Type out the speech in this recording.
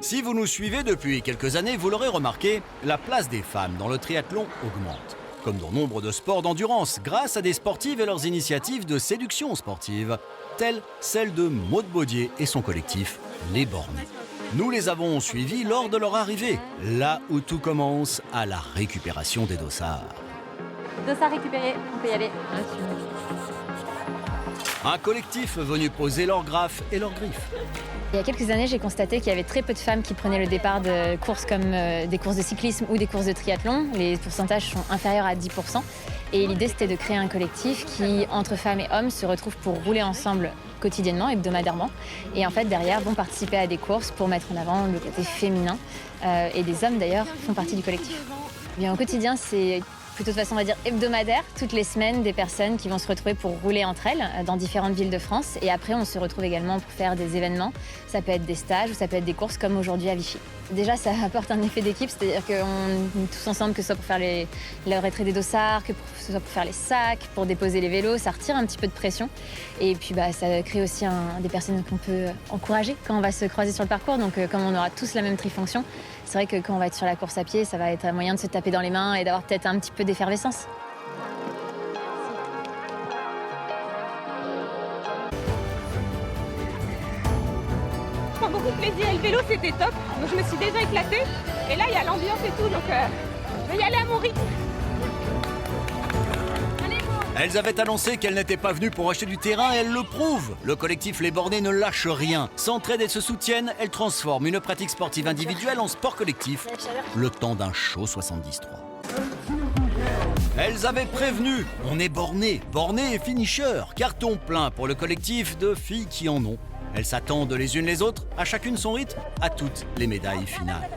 Si vous nous suivez depuis quelques années, vous l'aurez remarqué, la place des femmes dans le triathlon augmente. Comme dans nombre de sports d'endurance, grâce à des sportives et leurs initiatives de séduction sportive, telle celle de Maude Baudier et son collectif Les Bornés. Nous les avons suivis lors de leur arrivée, là où tout commence, à la récupération des dossards. Dossard récupéré, on peut y aller. Un collectif venu poser leurs graphes et leurs griffes. Il y a quelques années, j'ai constaté qu'il y avait très peu de femmes qui prenaient le départ de courses comme des courses de cyclisme ou des courses de triathlon. Les pourcentages sont inférieurs à 10%. Et l'idée, c'était de créer un collectif qui, entre femmes et hommes, se retrouve pour rouler ensemble quotidiennement, hebdomadairement. Et en fait, derrière, vont participer à des courses pour mettre en avant le côté féminin. Et des hommes, d'ailleurs, font partie du collectif. Bien, au quotidien, c'est plutôt de façon, on va dire, hebdomadaire. Toutes les semaines, des personnes qui vont se retrouver pour rouler entre elles dans différentes villes de France. Et après, on se retrouve également pour faire des événements. Ça peut être des stages ou ça peut être des courses comme aujourd'hui à Vichy. Déjà, ça apporte un effet d'équipe, c'est-à-dire qu'on est tous ensemble, que ce soit pour faire le retrait des dossards, que ce soit pour faire les sacs, pour déposer les vélos. Ça retire un petit peu de pression. Et puis, ça crée aussi des personnes qu'on peut encourager quand on va se croiser sur le parcours. Donc, comme on aura tous la même trifonction, c'est vrai que quand on va être sur la course à pied, ça va être un moyen de se taper dans les mains et d'avoir peut-être un petit peu d'effervescence. Je prends beaucoup de plaisir et le vélo c'était top, donc je me suis déjà éclatée et là il y a l'ambiance et tout, donc je vais y aller à mon rythme. Elles avaient annoncé qu'elles n'étaient pas venues pour acheter du terrain et elles le prouvent. Le collectif Les Bornés ne lâche rien. S'entraident et se soutiennent, elles transforment une pratique sportive individuelle en sport collectif, le temps d'un show 73. Elles avaient prévenu, on est bornés, bornés et finishers, carton plein pour le collectif de filles qui en ont. Elles s'attendent les unes les autres, à chacune son rythme, à toutes les médailles finales.